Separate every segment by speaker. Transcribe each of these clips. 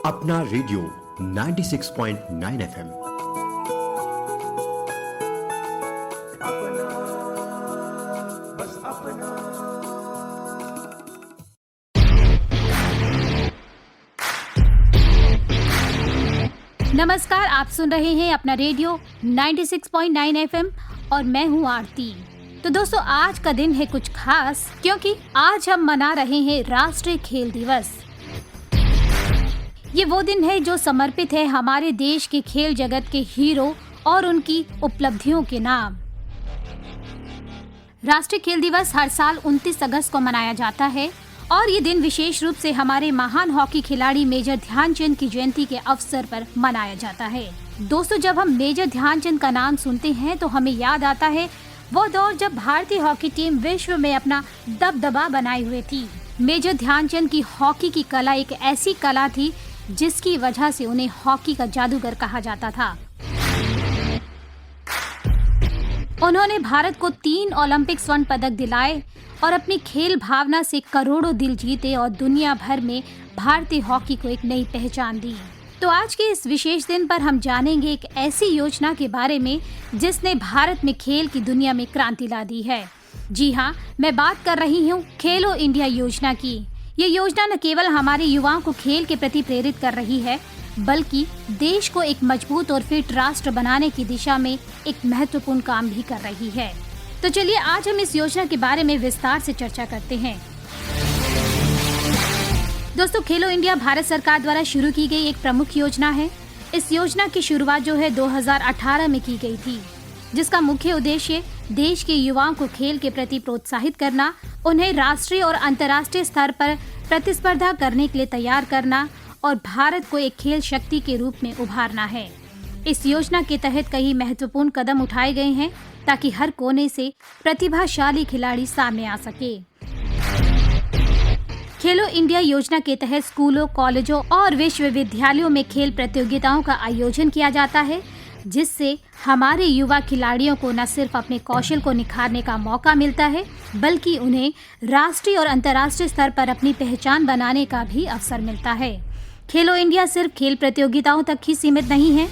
Speaker 1: अपना radio 96.9 FM.
Speaker 2: नमस्कार, आप सुन रहे हैं अपना रेडियो 96.9 एफएम और मैं हूँ आरती। तो दोस्तों, आज का दिन है कुछ खास, क्योंकि आज हम मना रहे हैं राष्ट्रीय खेल दिवस। ये वो दिन है जो समर्पित है हमारे देश के खेल जगत के हीरो और उनकी उपलब्धियों के नाम। राष्ट्रीय खेल दिवस हर साल 29 अगस्त को मनाया जाता है और ये दिन विशेष रूप से हमारे महान हॉकी खिलाड़ी मेजर ध्यानचंद की जयंती के अवसर पर मनाया जाता है। दोस्तों, जब हम मेजर ध्यानचंद का नाम सुनते हैं तो हमें याद आता है वो दौर जब भारतीय हॉकी टीम विश्व में अपना दबदबा बनाए हुए थी। मेजर ध्यानचंद की हॉकी की कला एक ऐसी कला थी जिसकी वजह से उन्हें हॉकी का जादूगर कहा जाता था। उन्होंने भारत को 3 ओलंपिक स्वर्ण पदक दिलाए और अपनी खेल भावना से करोड़ों दिल जीते और दुनिया भर में भारतीय हॉकी को एक नई पहचान दी। तो आज के इस विशेष दिन पर हम जानेंगे एक ऐसी योजना के बारे में जिसने भारत में खेल की दुनिया में क्रांति ला दी है। जी हाँ, मैं बात कर रही हूँ खेलो इंडिया योजना की। ये योजना न केवल हमारे युवाओं को खेल के प्रति प्रेरित कर रही है, बल्कि देश को एक मजबूत और फिट राष्ट्र बनाने की दिशा में एक महत्वपूर्ण काम भी कर रही है। तो चलिए आज हम इस योजना के बारे में विस्तार से चर्चा करते हैं। दोस्तों, खेलो इंडिया भारत सरकार द्वारा शुरू की गई एक प्रमुख योजना है। इस योजना की शुरुआत जो है 2018 में की गई थी, जिसका मुख्य उद्देश्य देश के युवाओं को खेल के प्रति प्रोत्साहित करना, उन्हें राष्ट्रीय और अंतर्राष्ट्रीय स्तर पर प्रतिस्पर्धा करने के लिए तैयार करना और भारत को एक खेल शक्ति के रूप में उभारना है। इस योजना के तहत कई महत्वपूर्ण कदम उठाए गए हैं ताकि हर कोने से प्रतिभाशाली खिलाड़ी सामने आ सके। खेलो इंडिया योजना के तहत स्कूलों, कॉलेजों और विश्वविद्यालयों में खेल प्रतियोगिताओं का आयोजन किया जाता है, जिससे हमारे युवा खिलाड़ियों को न सिर्फ अपने कौशल को निखारने का मौका मिलता है, बल्कि उन्हें राष्ट्रीय और अंतर्राष्ट्रीय स्तर पर अपनी पहचान बनाने का भी अवसर मिलता है। खेलो इंडिया सिर्फ खेल प्रतियोगिताओं तक ही सीमित नहीं है।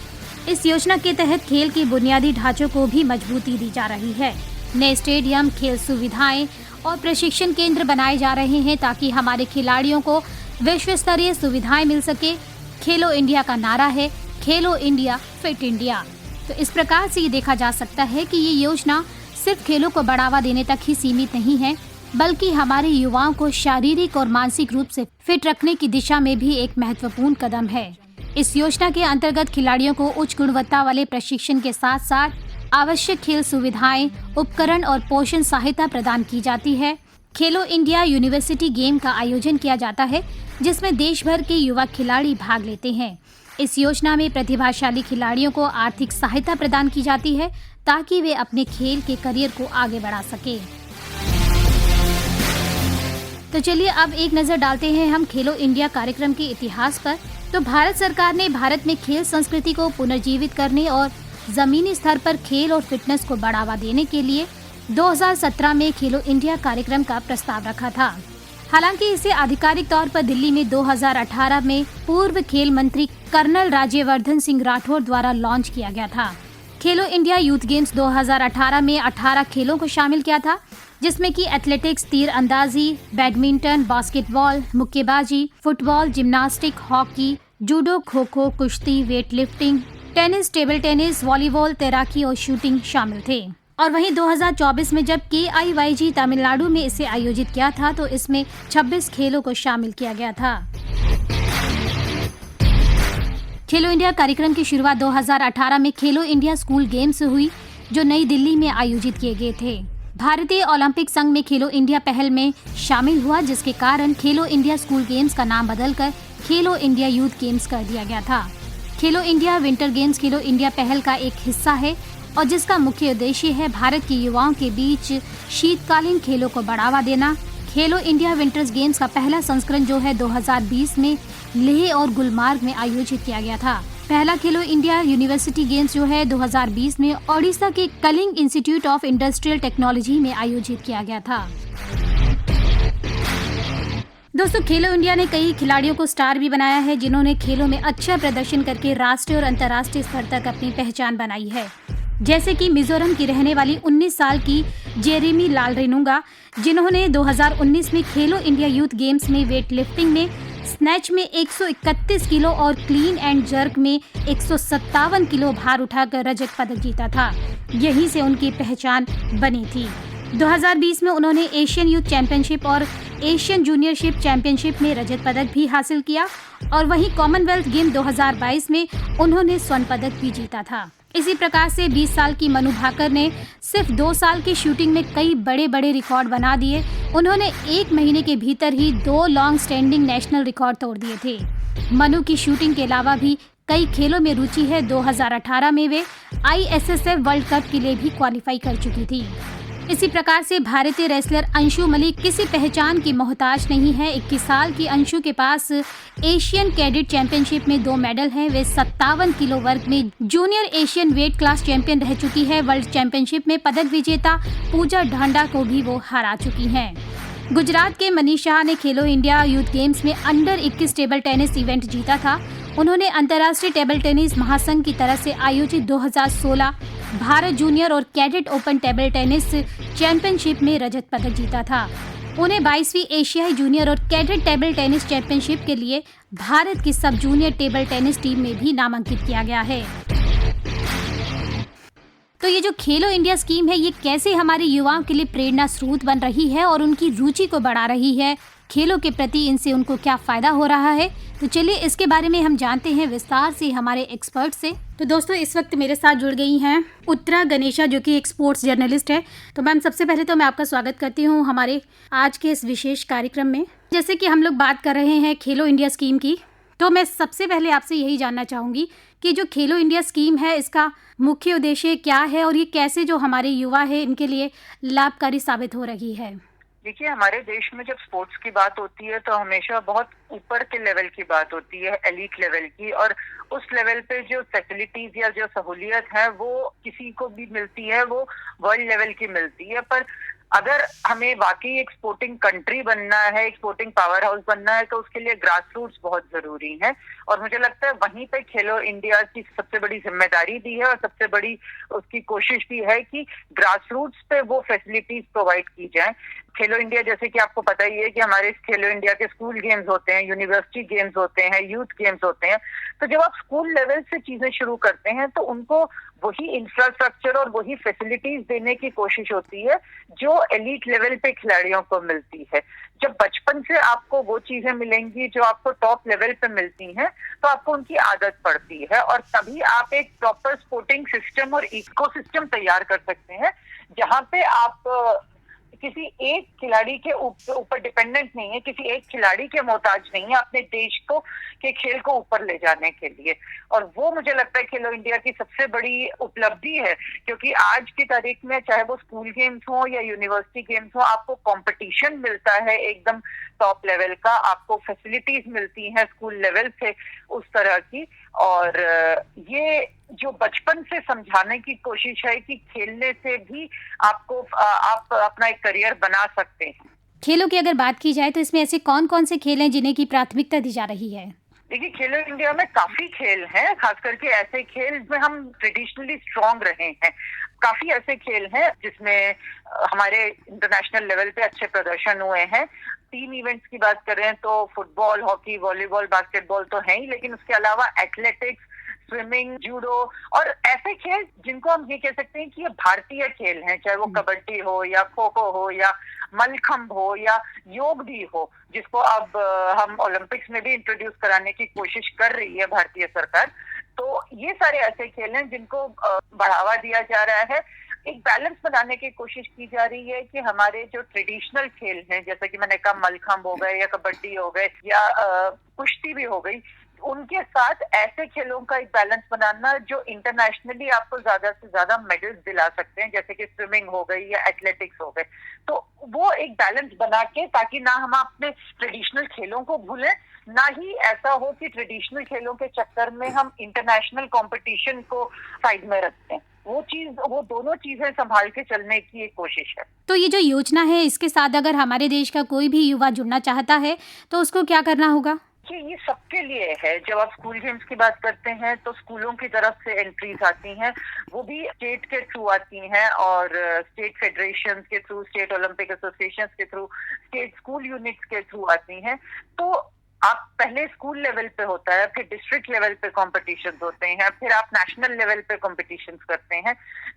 Speaker 2: इस योजना के तहत खेल के बुनियादी ढांचों को भी मजबूती दी जा रही है। नए स्टेडियम, खेल सुविधाएं और प्रशिक्षण केंद्र बनाए जा रहे हैं ताकि हमारे खिलाड़ियों को विश्व स्तरीय सुविधाएं मिल सके। खेलो इंडिया का नारा है खेलो इंडिया, फिट इंडिया। तो इस प्रकार से ये देखा जा सकता है कि ये योजना सिर्फ खेलों को बढ़ावा देने तक ही सीमित नहीं है, बल्कि हमारे युवाओं को शारीरिक और मानसिक रूप से फिट रखने की दिशा में भी एक महत्वपूर्ण कदम है। इस योजना के अंतर्गत खिलाड़ियों को उच्च गुणवत्ता वाले प्रशिक्षण के साथ साथ आवश्यक खेल सुविधाएं, उपकरण और पोषण सहायता प्रदान की जाती है। खेलो इंडिया यूनिवर्सिटी गेम का आयोजन किया जाता है, जिसमें देश भर के युवा खिलाड़ी भाग लेते हैं। इस योजना में प्रतिभाशाली खिलाड़ियों को आर्थिक सहायता प्रदान की जाती है ताकि वे अपने खेल के करियर को आगे बढ़ा सके। तो चलिए अब एक नजर डालते हैं हम खेलो इंडिया कार्यक्रम के इतिहास पर। तो भारत सरकार ने भारत में खेल संस्कृति को पुनर्जीवित करने और जमीनी स्तर पर खेल और फिटनेस को बढ़ावा देने के लिए 2017 में खेलो इंडिया कार्यक्रम का प्रस्ताव रखा था। हालांकि इसे आधिकारिक तौर पर दिल्ली में 2018 में पूर्व खेल मंत्री कर्नल राज्यवर्धन सिंह राठौर द्वारा लॉन्च किया गया था। खेलो इंडिया यूथ गेम्स 2018 में 18 खेलों को शामिल किया था, जिसमें कि एथलेटिक्स, तीर अंदाजी, बैडमिंटन, बास्केटबॉल, मुक्केबाजी, football, gymnastic, hockey, judo, kho kho, कुश्ती, weight lifting, tennis, table tennis, volleyball, तैराकी और शूटिंग शामिल थे। और वहीं 2024 में जब KIYG तमिलनाडु में इसे आयोजित किया था तो इसमें 26 खेलों को शामिल किया गया था। खेलो इंडिया कार्यक्रम की शुरुआत 2018 में खेलो इंडिया स्कूल गेम्स से हुई, जो नई दिल्ली में आयोजित किए गए थे। भारतीय ओलंपिक संघ में खेलो इंडिया पहल में शामिल हुआ, जिसके कारण खेलो इंडिया स्कूल गेम्स का नाम बदलकर खेलो इंडिया यूथ गेम्स कर दिया गया था। खेलो इंडिया विंटर गेम्स खेलो इंडिया पहल का एक हिस्सा है और जिसका मुख्य उद्देश्य है भारत के युवाओं के बीच शीतकालीन खेलों को बढ़ावा देना। खेलो इंडिया विंटर्स गेम्स का पहला संस्करण जो है 2020 में लेह और गुलमार्ग में आयोजित किया गया था। पहला खेलो इंडिया यूनिवर्सिटी गेम्स जो है 2020 में ओडिशा के Kalinga institute of industrial technology में आयोजित किया गया था। दोस्तों, खेलो इंडिया ने कई खिलाड़ियों को स्टार भी बनाया है, जिन्होंने खेलों में अच्छा प्रदर्शन करके राष्ट्रीय और अंतर्राष्ट्रीय स्तर तक अपनी पहचान बनाई है। जैसे कि मिजोरम की रहने वाली 19 साल की जेरेमी लालरेनुगा, जिन्होंने 2019 में खेलो इंडिया यूथ गेम्स में वेट लिफ्टिंग में स्नैच में 131 किलो और क्लीन एंड जर्क में 157 किलो भार उठाकर रजत पदक जीता था। यहीं से उनकी पहचान बनी थी। 2020 में उन्होंने एशियन यूथ चैंपियनशिप और एशियन जूनियरशिप चैंपियनशिप में रजत पदक भी हासिल किया और वहीं कॉमनवेल्थ गेम 2022 में उन्होंने स्वर्ण पदक भी जीता था। इसी प्रकार से 20 साल की मनु भाकर ने सिर्फ 2 साल की शूटिंग में कई बड़े बड़े रिकॉर्ड बना दिए। उन्होंने 1 महीने के भीतर ही 2 लॉन्ग स्टैंडिंग नेशनल रिकॉर्ड तोड़ दिए थे। मनु की शूटिंग के अलावा भी कई खेलों में रुचि है। 2018 में वे ISSF वर्ल्ड कप के लिए भी क्वालिफाई कर चुकी थी। इसी प्रकार से भारतीय रेसलर अंशु मलिक किसी पहचान की मोहताज नहीं है। 21 साल की अंशु के पास एशियन कैडेट चैंपियनशिप में 2 मेडल हैं। वे 57 किलो वर्ग में junior Asian weight class champion रह चुकी है। वर्ल्ड चैंपियनशिप में पदक विजेता पूजा ढांडा को भी वो हरा चुकी हैं। गुजरात के मनीष शाह ने खेलो इंडिया यूथ गेम्स में अंडर 21 टेबल टेनिस इवेंट जीता था। उन्होंने अंतर्राष्ट्रीय टेबल टेनिस महासंघ की तरफ से आयोजित 2016 भारत जूनियर और cadet open table tennis championship में रजत पदक जीता था। उन्हें 22वीं एशियाई जूनियर और कैडेट टेबल टेनिस चैंपियनशिप के लिए भारत की सब जूनियर टेबल टेनिस टीम में भी नामांकित किया गया है। तो ये जो खेलो इंडिया स्कीम है, ये कैसे हमारे युवाओं के लिए प्रेरणा स्रोत बन रही है और उनकी रुचि को बढ़ा रही है, खेलों के प्रति इनसे उनको क्या फायदा हो रहा है, तो चलिए इसके बारे में हम जानते हैं विस्तार से हमारे एक्सपर्ट से। तो दोस्तों, इस वक्त मेरे साथ जुड़ गई हैं उत्तरा गणेशा, जो कि एक स्पोर्ट्स जर्नलिस्ट है। तो मैम, सबसे पहले तो मैं आपका स्वागत करती हूँ हमारे आज के इस विशेष कार्यक्रम में। जैसे कि हम लोग बात कर रहे हैं खेलो इंडिया स्कीम की, तो मैं सबसे पहले आपसे यही जानना चाहूँगी कि जो खेलो इंडिया स्कीम है, इसका मुख्य उद्देश्य क्या है और ये कैसे जो हमारे युवा है इनके लिए लाभकारी साबित हो रही है।
Speaker 3: देखिए, हमारे देश में जब स्पोर्ट्स की बात होती है तो हमेशा बहुत ऊपर के लेवल की बात होती है, एलीट लेवल की, और उस लेवल पे जो फैसिलिटीज या जो सहूलियत है वो किसी को भी मिलती है, वो वर्ल्ड लेवल की मिलती है। पर अगर हमें वाकई एक स्पोर्टिंग कंट्री बनना है, एक स्पोर्टिंग पावर हाउस बनना है, तो उसके लिए ग्रास रूट्स बहुत जरूरी है। और मुझे लगता है वहीं पे खेलो इंडिया की सबसे बड़ी जिम्मेदारी भी है और सबसे बड़ी उसकी कोशिश भी है कि ग्रास रूट्स पे वो फैसिलिटीज प्रोवाइड की जाए। खेलो इंडिया, जैसे कि आपको पता ही है कि हमारे खेलो इंडिया के स्कूल गेम्स होते हैं, यूनिवर्सिटी गेम्स होते हैं, यूथ गेम्स होते हैं। तो जब आप स्कूल लेवल से चीजें शुरू करते हैं तो उनको वही इंफ्रास्ट्रक्चर और वही फैसिलिटीज देने की कोशिश होती है जो एलीट लेवल पे खिलाड़ियों को मिलती है। जब बचपन से आपको वो चीजें मिलेंगी जो आपको टॉप लेवल पे मिलती हैं, तो आपको उनकी आदत पड़ती है और तभी आप एक प्रॉपर स्पोर्टिंग सिस्टम और इकोसिस्टम तैयार कर सकते हैं, जहां पे आप किसी एक खिलाड़ी के ऊपर डिपेंडेंट नहीं है, किसी एक खिलाड़ी के मोहताज नहीं है अपने देश को के खेल को ऊपर ले जाने के लिए। और वो मुझे लगता है खेलो इंडिया की सबसे बड़ी उपलब्धि है, क्योंकि आज की तारीख में चाहे वो स्कूल गेम्स हो या यूनिवर्सिटी गेम्स हो, आपको कंपटीशन मिलता है एकदम टॉप लेवल का, आपको फैसिलिटीज मिलती हैं स्कूल लेवल से उस तरह की। और ये जो बचपन से समझाने की कोशिश है कि खेलने से भी आप अपना एक करियर बना सकते हैं।
Speaker 2: खेलों की अगर बात की जाए तो इसमें ऐसे कौन कौन से खेल हैं जिन्हें की प्राथमिकता दी जा रही है?
Speaker 3: देखिए, खेलो इंडिया में काफी खेल हैं, खास करके ऐसे खेल जिसमें हम ट्रेडिशनली स्ट्रांग रहे हैं। काफी ऐसे खेल हैं जिसमें हमारे इंटरनेशनल लेवल पे अच्छे प्रदर्शन हुए हैं। टीम इवेंट्स की बात करें तो फुटबॉल, हॉकी, वॉलीबॉल, बास्केटबॉल तो है ही, लेकिन उसके अलावा एथलेटिक्स, स्विमिंग, जूडो और ऐसे खेल जिनको हम ये कह सकते हैं कि ये भारतीय खेल हैं, चाहे वो कबड्डी हो या खो खो हो या मलखंब हो या योग भी हो, जिसको अब हम ओलंपिक्स में भी इंट्रोड्यूस कराने की कोशिश कर रही है भारतीय सरकार। तो ये सारे ऐसे खेल हैं जिनको बढ़ावा दिया जा रहा है। एक बैलेंस बनाने की कोशिश की जा रही है कि हमारे जो ट्रेडिशनल खेल हैं, जैसे कि मैंने कहा मलखंब हो गए या कबड्डी हो गए या कुश्ती भी हो गई, उनके साथ ऐसे खेलों का एक बैलेंस बनाना जो इंटरनेशनली आपको ज्यादा से ज्यादा मेडल्स दिला सकते हैं, जैसे कि स्विमिंग हो गई या एथलेटिक्स हो गए। तो वो एक बैलेंस बना के, ताकि ना हम अपने ट्रेडिशनल खेलों को भूलें, ना ही ऐसा हो कि ट्रेडिशनल खेलों के चक्कर में हम इंटरनेशनल कंपटीशन को साइड में रखते हैं। वो दोनों चीजें संभाल के चलने की एक कोशिश है।
Speaker 2: तो ये जो योजना है, इसके साथ अगर हमारे देश का कोई भी युवा जुड़ना चाहता है तो उसको क्या करना होगा?
Speaker 3: ये सबके लिए है। जब आप स्कूल गेम्स की बात करते हैं तो स्कूलों की तरफ से एंट्रीज आती हैं, वो भी स्टेट के थ्रू आती हैं और स्टेट फेडरेशन के थ्रू, स्टेट ओलंपिक एसोसिएशन के थ्रू, स्टेट स्कूल यूनिट्स के थ्रू आती हैं। तो आप पहले स्कूल लेवल पे होता है, फिर डिस्ट्रिक्ट लेवल पे कॉम्पिटिशन होते हैं, फिर आप नेशनल लेवल पे कॉम्पिटिशन करते हैं।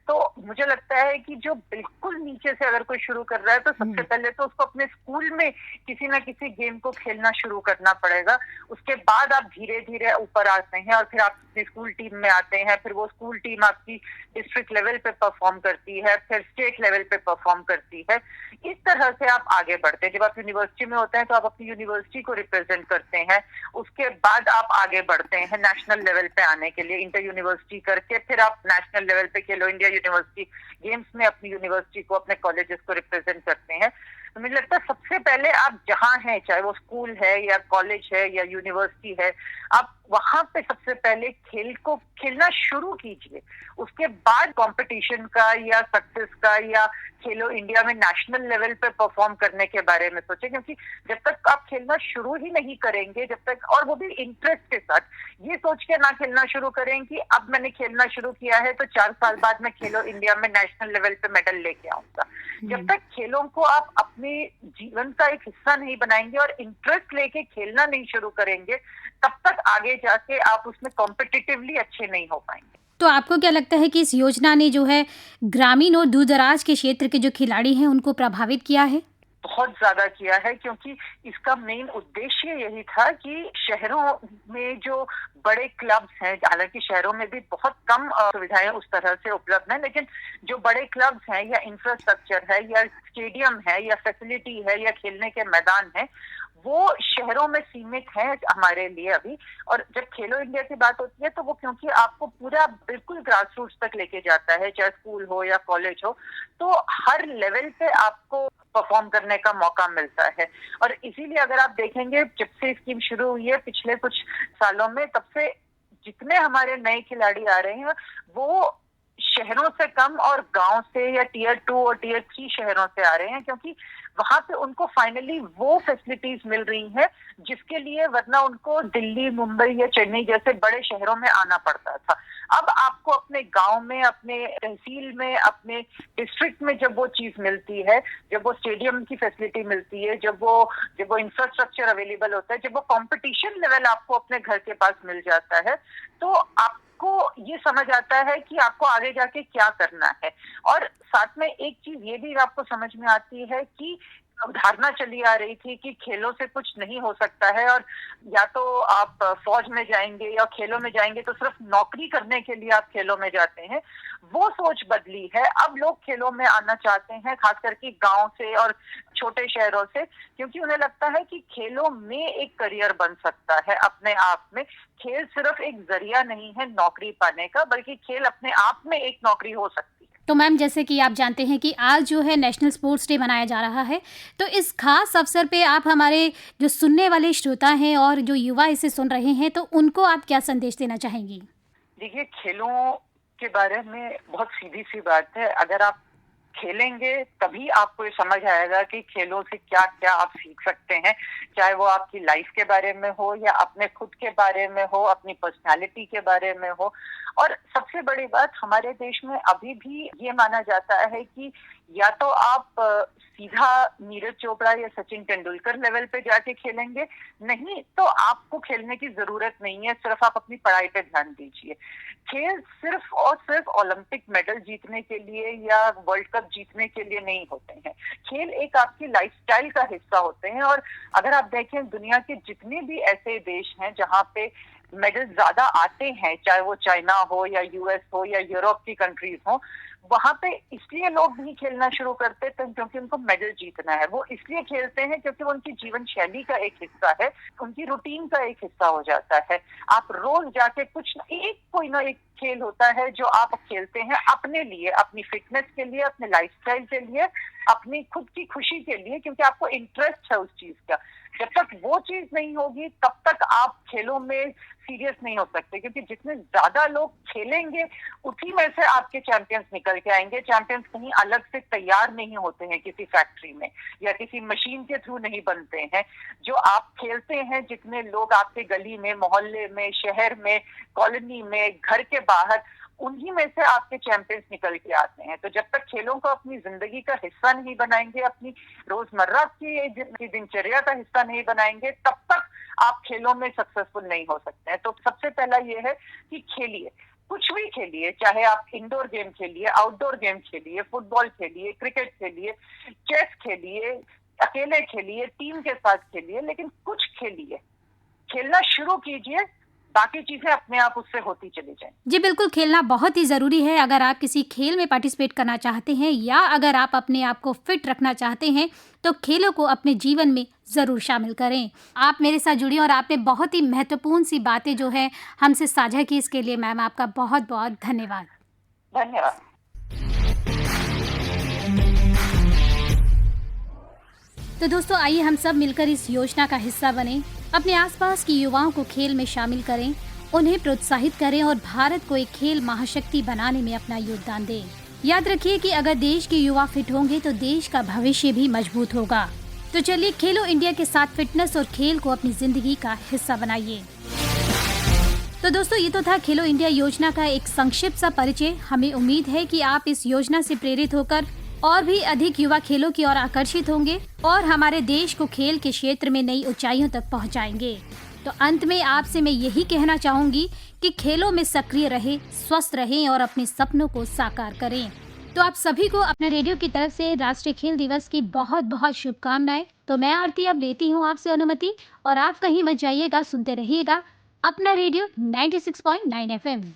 Speaker 3: तो मुझे लगता है कि जो बिल्कुल नीचे से अगर कोई शुरू कर रहा है तो सबसे पहले तो उसको अपने स्कूल में किसी ना किसी गेम को खेलना शुरू करना पड़ेगा। उसके बाद आप धीरे धीरे ऊपर आते हैं और फिर आप अपनी स्कूल टीम में आते हैं, फिर वो स्कूल टीम आपकी डिस्ट्रिक्ट लेवल पे परफॉर्म करती है, फिर स्टेट लेवल पे परफॉर्म करती है। इस तरह से आप आगे बढ़ते हैं। जब आप यूनिवर्सिटी में होते हैं तो आप अपनी यूनिवर्सिटी को रिप्रेजेंट करते हैं, उसके बाद आप आगे बढ़ते हैं नेशनल लेवल पे आने के लिए, इंटर यूनिवर्सिटी करके फिर आप नेशनल लेवल पे खेलो इंडिया यूनिवर्सिटी गेम्स में अपनी यूनिवर्सिटी को, अपने कॉलेजेस को रिप्रेजेंट करते हैं। तो मुझे लगता है सबसे पहले आप जहां हैं, चाहे वो स्कूल है या कॉलेज है या यूनिवर्सिटी है, आप वहां पे सबसे पहले खेल को खेलना शुरू कीजिए। उसके बाद कंपटीशन का या सक्सेस का या खेलो इंडिया में नेशनल लेवल पे परफॉर्म करने के बारे में सोचें, क्योंकि जब तक आप खेलना शुरू ही नहीं करेंगे, जब तक, और वो भी इंटरेस्ट के साथ, ये सोच के ना खेलना शुरू करें कि अब मैंने खेलना शुरू किया है तो 4 साल बाद मैं खेलो इंडिया में नेशनल लेवल पे मेडल लेके आऊंगा। जब तक खेलों को आप अपने जीवन का एक हिस्सा नहीं बनाएंगे और इंटरेस्ट लेके खेलना नहीं शुरू करेंगे, तब तक आगे जाके आप उसमें कॉम्पिटिटिवली अच्छे नहीं हो पाएंगे।
Speaker 2: तो आपको क्या लगता है कि इस योजना ने जो है ग्रामीण और दूर-दराज के क्षेत्र के जो खिलाड़ी हैं उनको प्रभावित किया है?
Speaker 3: बहुत ज्यादा किया है, क्योंकि इसका मेन उद्देश्य यही था कि शहरों में जो बड़े क्लब्स हैं, हालांकि शहरों में भी बहुत कम सुविधाएं उस तरह से उपलब्ध हैं, लेकिन जो बड़े क्लब्स हैं या इंफ्रास्ट्रक्चर है या स्टेडियम है या फैसिलिटी है या खेलने के मैदान है, वो शहरों में सीमित है हमारे लिए अभी। और जब खेलो इंडिया की बात होती है तो वो क्योंकि आपको पूरा बिल्कुल ग्रास रूट्स तक लेके जाता है, चाहे स्कूल हो या कॉलेज हो, तो हर लेवल पे आपको परफॉर्म करने का मौका मिलता है। और इसीलिए अगर आप देखेंगे, जब से स्कीम शुरू हुई है पिछले कुछ सालों में, तब से जितने हमारे नए खिलाड़ी आ रहे हैं वो शहरों से कम और गांव से या टियर 2 और टियर 3 शहरों से आ रहे हैं, क्योंकि वहां पे उनको फाइनली वो फैसिलिटीज मिल रही हैं जिसके लिए वरना उनको दिल्ली, मुंबई या चेन्नई जैसे बड़े शहरों में आना पड़ता था। अब आपको अपने गांव में, अपने तहसील में, अपने डिस्ट्रिक्ट में जब वो चीज मिलती है, जब वो स्टेडियम की फैसिलिटी मिलती है, जब वो इंफ्रास्ट्रक्चर अवेलेबल होता है, जब वो कंपटीशन लेवल आपको अपने घर के पास मिल जाता है, तो आपको ये समझ आता है कि आपको आगे जाके क्या करना है। और साथ में एक चीज ये भी आपको समझ में आती है कि धारणा चली आ रही थी कि खेलों से कुछ नहीं हो सकता है और या तो आप फौज में जाएंगे या खेलों में जाएंगे तो सिर्फ नौकरी करने के लिए आप खेलों में जाते हैं। वो सोच बदली है, अब लोग खेलों में आना चाहते हैं, खास करके गांव से और छोटे शहरों से, क्योंकि उन्हें लगता है कि खेलों में एक करियर बन सकता है अपने आप में। खेल सिर्फ एक जरिया नहीं है नौकरी पाने का, बल्कि खेल अपने आप में एक नौकरी हो सकती है।
Speaker 2: तो मैम, जैसे कि आप जानते हैं कि आज जो है नेशनल स्पोर्ट्स डे मनाया जा रहा है, तो इस खास अवसर पे आप हमारे जो सुनने वाले श्रोता हैं और जो युवा इसे सुन रहे हैं, तो उनको आप क्या संदेश देना चाहेंगी?
Speaker 3: देखिए, खेलों के बारे में बहुत सीधी सी बात है। अगर आप खेलेंगे तभी आपको ये समझ आएगा कि खेलों से क्या क्या आप सीख सकते हैं, चाहे वो आपकी लाइफ के बारे में हो या अपने खुद के बारे में हो, अपनी पर्सनालिटी के बारे में हो। और सबसे बड़ी बात, हमारे देश में अभी भी ये माना जाता है कि या तो आप सीधा नीरज चोपड़ा या सचिन तेंदुलकर लेवल पे जाके खेलेंगे, नहीं तो आपको खेलने की जरूरत नहीं है, सिर्फ आप अपनी पढ़ाई पे ध्यान दीजिए। खेल सिर्फ और सिर्फ ओलंपिक मेडल जीतने के लिए या वर्ल्ड कप जीतने के लिए नहीं होते हैं। खेल एक आपकी लाइफस्टाइल का हिस्सा होते हैं। और अगर आप देखें, दुनिया के जितने भी ऐसे देश हैं जहाँ पे मेडल ज्यादा आते हैं, चाहे वो चाइना हो या यूएस हो या यूरोप की कंट्रीज हो, वहां पे इसलिए लोग नहीं खेलना शुरू करते थे क्योंकि उनको मेडल जीतना है। वो इसलिए खेलते हैं क्योंकि वो उनकी जीवन शैली का एक हिस्सा है, उनकी रूटीन का एक हिस्सा हो जाता है। आप रोज जाके कोई ना एक खेल होता है जो आप खेलते हैं अपने लिए, अपनी फिटनेस के लिए, अपने लाइफस्टाइल के लिए, अपनी खुद की खुशी के लिए, क्योंकि आपको इंटरेस्ट है उस चीज का। जब तक वो वो चीज नहीं होगी तब तक आप खेलों में सीरियस नहीं हो सकते, क्योंकि जितने ज्यादा लोग खेलेंगे उसी में से आपके चैंपियंस निकल के आएंगे। चैंपियंस कहीं अलग से तैयार नहीं होते हैं किसी फैक्ट्री में या किसी मशीन के थ्रू नहीं बनते हैं। जो आप खेलते हैं, जितने लोग आपके गली में, मोहल्ले में, शहर में, कॉलोनी में, घर के बाहर, उन्हीं में से आपके चैंपियंस निकल के आते हैं। तो जब तक खेलों को अपनी जिंदगी का हिस्सा नहीं बनाएंगे, अपनी रोजमर्रा की दिनचर्या का हिस्सा नहीं बनाएंगे, तब तक आप खेलों में सक्सेसफुल नहीं हो सकते हैं। तो सबसे पहला ये है कि खेलिए, कुछ भी खेलिए, चाहे आप इंडोर गेम खेलिए, आउटडोर गेम खेलिए, फुटबॉल खेलिए, क्रिकेट खेलिए, चेस खेलिए, अकेले खेलिए, टीम के साथ खेलिए, लेकिन कुछ खेलिए, खेलना शुरू कीजिए, बाकी चीजें अपने आप उससे होती चली जाएं।
Speaker 2: जी बिल्कुल, खेलना बहुत ही ज़रूरी है। अगर आप किसी खेल में पार्टिसिपेट करना चाहते हैं या अगर आप अपने आप को फिट रखना चाहते हैं तो खेलों को अपने जीवन में ज़रूर शामिल करें। आप मेरे साथ जुड़ी और आपने बहुत ही महत्वपूर्ण सी बातें जो है हमसे साझा की, इसके लिए मैम आपका बहुत बहुत धन्यवाद।
Speaker 3: धन्यवाद।
Speaker 2: तो दोस्तों, आइए हम सब मिलकर इस योजना का हिस्सा बने, अपने आसपास की युवाओं को खेल में शामिल करें, उन्हें प्रोत्साहित करें और भारत को एक खेल महाशक्ति बनाने में अपना योगदान दें। याद रखिए कि अगर देश के युवा फिट होंगे तो देश का भविष्य भी मजबूत होगा। तो चलिए, खेलो इंडिया के साथ फिटनेस और खेल को अपनी जिंदगी का हिस्सा बनाइए। तो दोस्तों, ये तो था खेलो इंडिया योजना का एक संक्षिप्त सा परिचय। हमें उम्मीद है कि आप इस योजना से प्रेरित होकर और भी अधिक युवा खेलों की ओर आकर्षित होंगे और हमारे देश को खेल के क्षेत्र में नई ऊंचाइयों तक पहुंचाएंगे। तो अंत में आपसे मैं यही कहना चाहूंगी कि खेलों में सक्रिय रहें, स्वस्थ रहें और अपने सपनों को साकार करें। तो आप सभी को अपने रेडियो की तरफ से राष्ट्रीय खेल दिवस की बहुत बहुत शुभकामनाएं। तो मैं आरती अब लेती हूँ आपसे अनुमति और आप कहीं मत जाइएगा, सुनते रहिएगा अपना रेडियो 96.9 FM।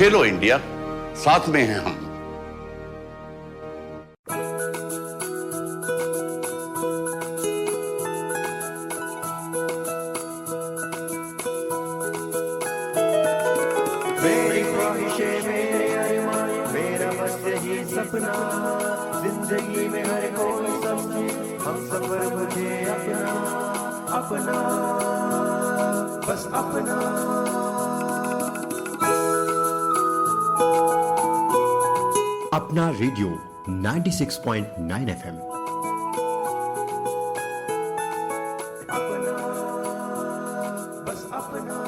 Speaker 4: खेलो इंडिया, साथ में हैं हम।
Speaker 5: मेरी ख्वाहिशें, मेरे अरमान, मेरा बस यही सपना, जिंदगी में हर कोई समझे हम सफर मुझे अपना, अपना, बस अपना।
Speaker 1: अपना रेडियो 96.9 FM।
Speaker 5: अपना, बस अपना।